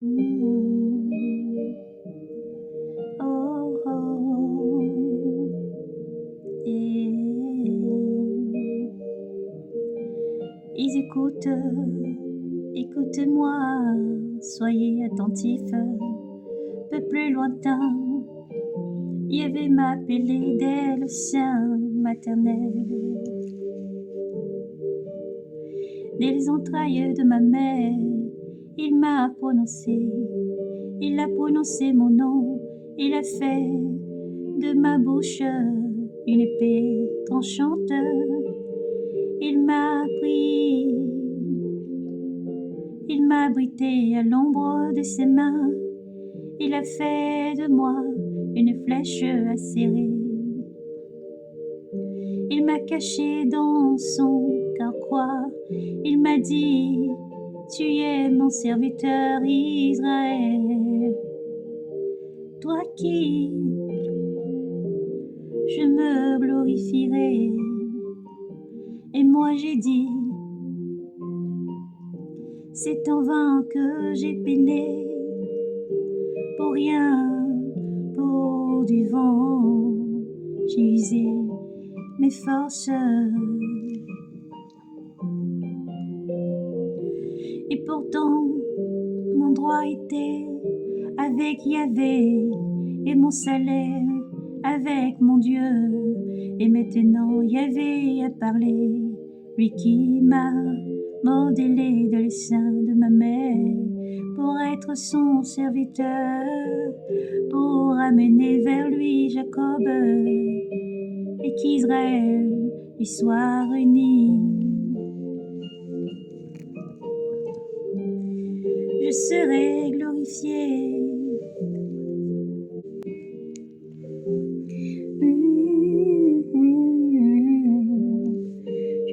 Mmh. Oh, oh. Et ils écoutent, écoutez-moi, soyez attentifs. Peu plus lointain, il y avait m'appelé dès le sein maternel. Dès les entrailles de ma mère, il a prononcé mon nom, il a fait de ma bouche une épée tranchante. Il m'a pris, il m'a abrité à l'ombre de ses mains, il a fait de moi une flèche acérée. Il m'a caché dans son carquois, il m'a dit, tu es mon serviteur Israël, toi qui je me glorifierai. Et moi j'ai dit, c'est en vain que j'ai peiné, pour rien, pour du vent, j'ai usé mes forces. Et pourtant, mon droit était avec Yahvé, et mon salaire avec mon Dieu. Et maintenant Yahvé a parlé, lui qui m'a modélé dans les seins de ma mère, pour être son serviteur, pour amener vers lui Jacob, et qu'Israël y soit réuni. Je serai glorifié.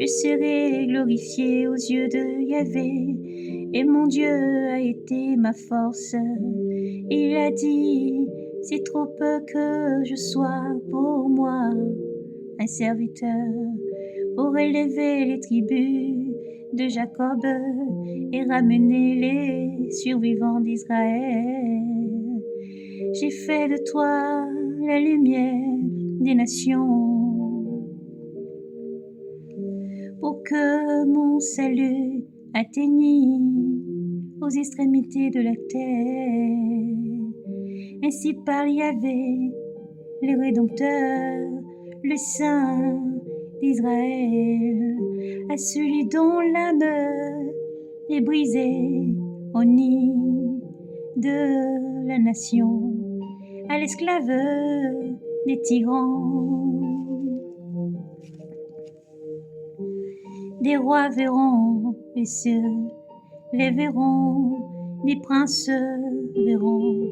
Je serai glorifié aux yeux de Yahvé, et mon Dieu a été ma force. Il a dit, c'est trop peu que je sois pour moi un serviteur, pour élever les tribus de Jacob et ramener les survivants d'Israël. J'ai fait de toi la lumière des nations, pour que mon salut atteignît aux extrémités de la terre. Ainsi parle Yahvé, le Rédempteur, le Saint d'Israël, à celui dont l'âme est brisée au nid de la nation, à l'esclave des tyrans. Des rois verront et se lèveront, des princes verront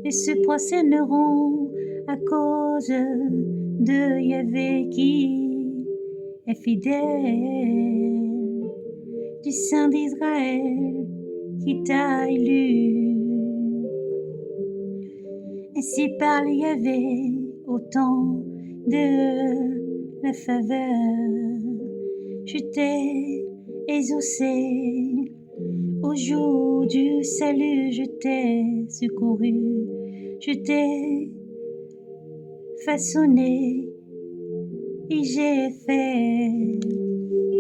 et se prosterneront à cause de Yahvé qui est fidèle, du Saint d'Israël qui t'a élu. Ainsi parle Yahvé au temps de la faveur. Je t'ai exaucé, au jour du salut je t'ai secouru, je t'ai façonné et j'ai fait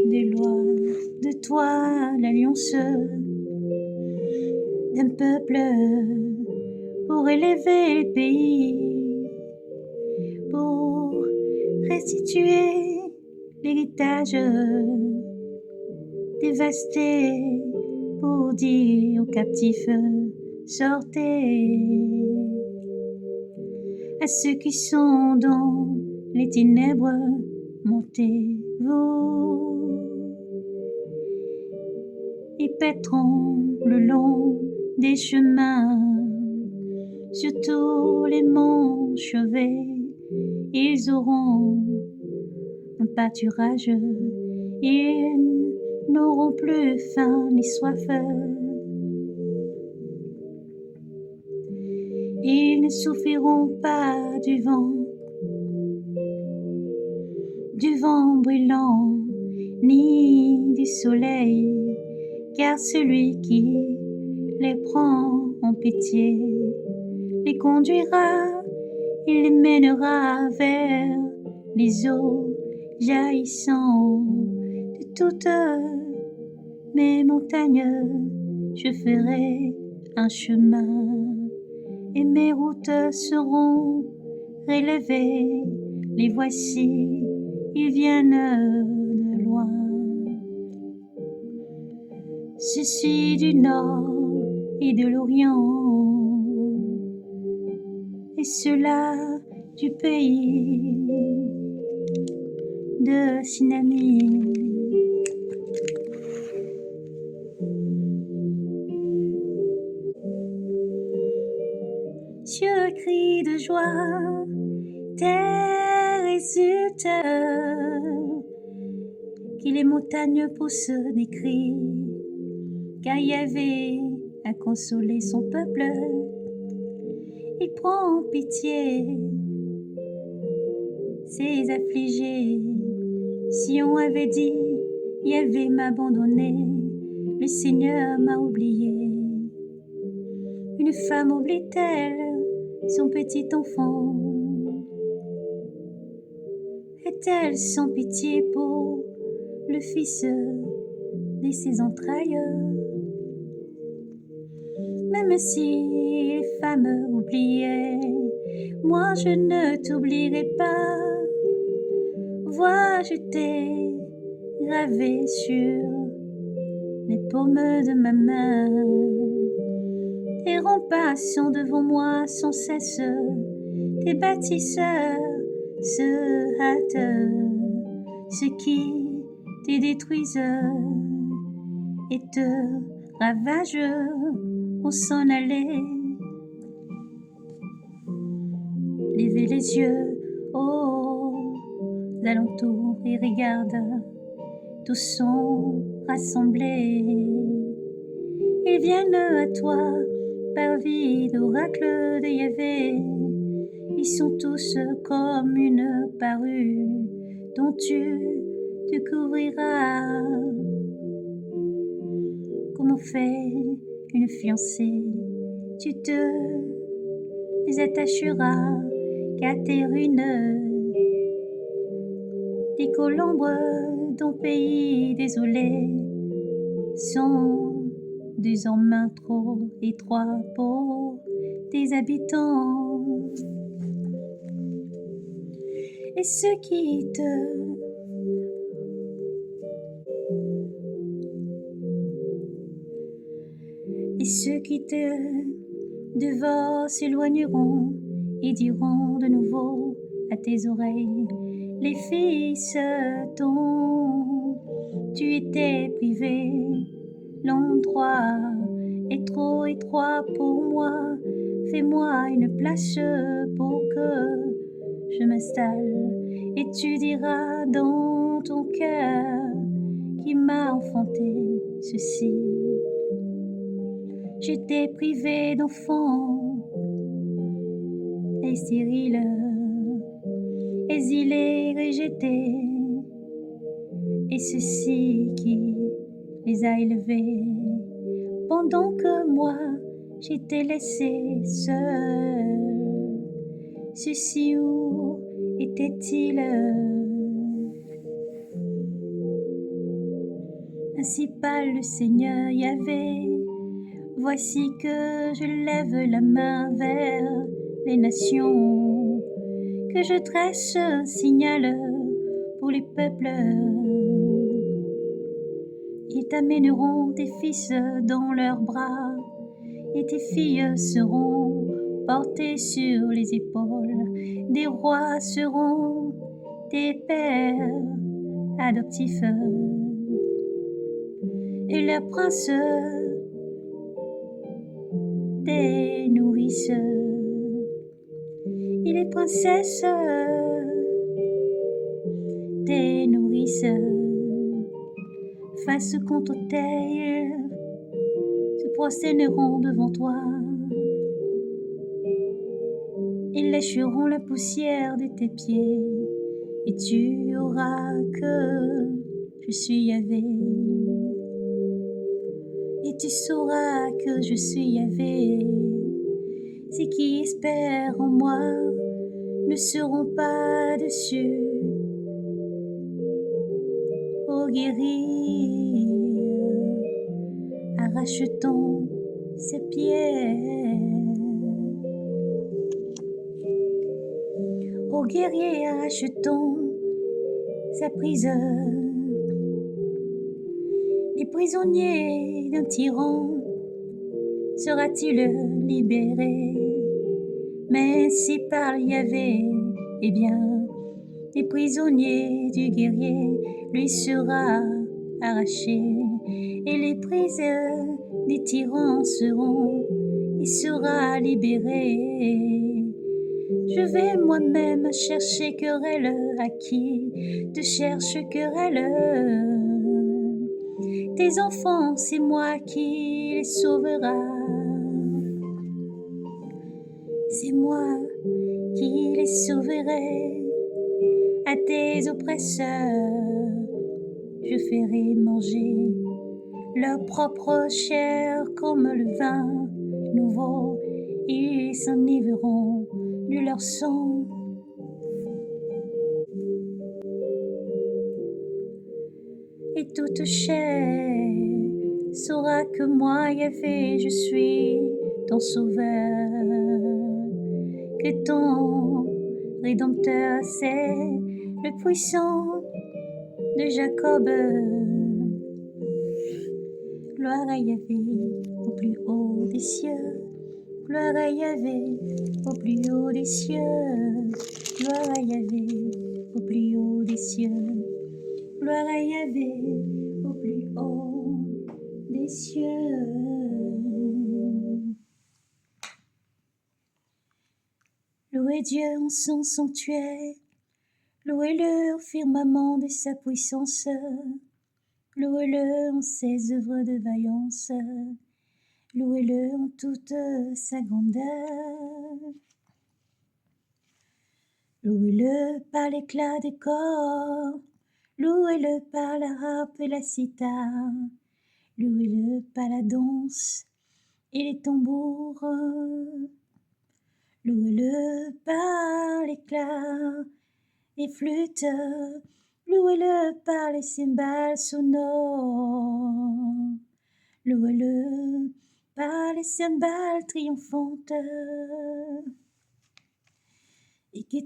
des lois de toi l'alliance d'un peuple pour élever les pays, pour restituer l'héritage dévasté, pour dire aux captifs sortez, à ceux qui sont dans les ténèbres montez-vous, ils paîtront le long des chemins, sur tous les monts chevés, ils auront un pâturage, ils n'auront plus faim ni soif. Ils ne souffriront pas du vent brûlant, ni du soleil, car celui qui les prend en pitié, les conduira, il les mènera vers les eaux jaillissant de toutes mes montagnes. Je ferai un chemin et mes routes seront relevées. Les voici, ils viennent de loin. Ceux-ci du nord et de l'Orient, et ceux-là du pays de Sinami. Cieux crient de joie, terre exulte, que les montagnes poussent des cris, car Yahvé a consolé son peuple. Il prend pitié, ses affligés. Si on avait dit, Yahvé m'a abandonné, le Seigneur m'a oublié. Une femme oublie-t-elle son petit enfant? Est-elle sans pitié pour le fils de ses entrailles? Même si les femmes oubliaient, moi je ne t'oublierai pas. Vois, je t'ai gravé sur les paumes de ma main. Tes remparts sont devant moi sans cesse, tes bâtisseurs se hâtent, ceux qui te détruisent et te ravagent vont s'en aller. Levez les yeux aux alentours et regarde, tous sont rassemblés. Ils viennent à toi par vie d'oracle de Yahvé. Ils sont tous comme une parure dont tu te couvriras. Comme on fait une fiancée, tu te les attacheras qu'à tes ruines. Des colombes d'un pays désolé sont désormais trop étroits pour tes habitants. Et ceux qui te dévorent s'éloigneront et diront de nouveau à tes oreilles, les fils dont tu étais privé, l'endroit est trop étroit pour moi, fais-moi une place pour que je m'installe. Et tu diras dans ton cœur qui m'a enfanté ceci. J'étais privé d'enfants et stérile, exilé, rejeté, et ceci qui les a élevés, pendant que moi j'étais laissé seul. Ceci où était-il? Ainsi parle le Seigneur Yahvé. Voici que je lève la main vers les nations, que je dresse un signal pour les peuples. Ils t'amèneront tes fils dans leurs bras, et tes filles seront portées sur les épaules. Des rois seront tes pères adoptifs, et leurs princes tes nourrices, et les princesses tes nourrices. Face contre terre se prosterneront devant toi. Ils lécheront la poussière de tes pieds, et tu auras que je suis Yahvé. Et tu sauras que je suis Yahvé. et qui espèrent en moi ne seront pas déçus. Ô guérir, arrache-t-on ses pierres. Ô guerrier, arrache-t-on sa prison. Les prisonniers d'un tyran sera-t-il libéré? Mais si par Yahvé, eh bien, les prisonniers du guerrier lui sera arraché, et les prisons des tyrans seront, il sera libéré. Je vais moi-même chercher querelle à qui te cherche querelle. Tes enfants, c'est moi qui les sauvera. C'est moi qui les sauverai. À tes oppresseurs, je ferai manger leur propre chair comme le vin nouveau. Ils s'enivreront de leur sang. Et toute chair saura que moi, Yahvé, je suis ton sauveur, que ton rédempteur, c'est le puissant de Jacob. Gloire à Yahvé au plus haut des cieux, gloire à Yahvé au plus haut des cieux, gloire à Yahvé au plus haut des cieux, gloire à Yahvé au plus haut des cieux. Louez Dieu en son sanctuaire, louez-le au firmament de sa puissance, louez-le en ses œuvres de vaillance, louez-le en toute sa grandeur. Louez-le par l'éclat des corps, louez-le par la harpe et la cithare, louez-le par la danse et les tambours, louez-le par l'éclat des flûtes, louez-le par les cymbales sonores, louez-le par les cymbales triomphantes, et que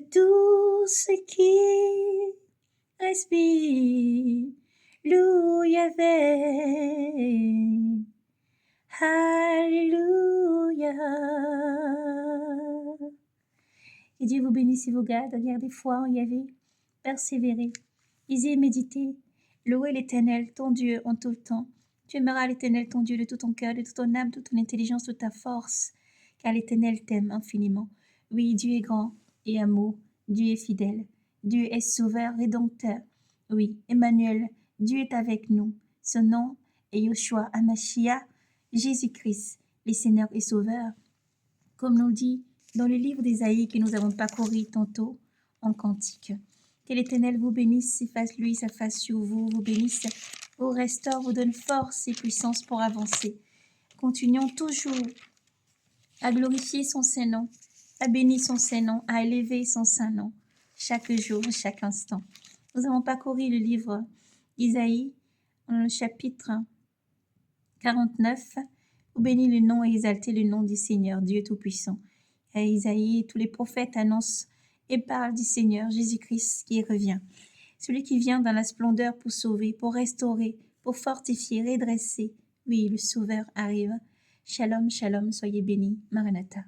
tout ce qui respire loue Yahvé. Alléluia. Que Dieu vous bénisse et vous garde. Gardez foi en Yahvé. Persévérez. Lisez et méditez. Louez l'Éternel, ton Dieu, en tout temps. Tu aimeras l'Éternel, ton Dieu, de tout ton cœur, de toute ton âme, de toute ton intelligence, de toute ta force, car l'Éternel t'aime infiniment. Oui, Dieu est grand et amour. Dieu est fidèle. Dieu est sauveur, rédempteur. Oui, Emmanuel, Dieu est avec nous. Son nom est Yoshua Hamashiach, Jésus-Christ, le Seigneur et Sauveur. Comme nous dit dans le livre d'Ésaïe que nous avons parcouru tantôt en cantique. Que l'Éternel vous bénisse et fasse lui sa face sur vous, vous bénisse, vous restaure, vous donne force et puissance pour avancer. Continuons toujours à glorifier son Saint-Nom, à bénir son Saint-Nom, à élever son Saint-Nom, chaque jour, chaque instant. Nous avons parcouru le livre d'Ésaïe, le chapitre 49, vous bénir le nom et exalter le nom du Seigneur, Dieu Tout-Puissant. Et Isaïe, tous les prophètes annoncent et parlent du Seigneur Jésus-Christ qui revient. Celui qui vient dans la splendeur pour sauver, pour restaurer, pour fortifier, redresser. Oui, le Sauveur arrive. Shalom, shalom, soyez bénis. Maranatha.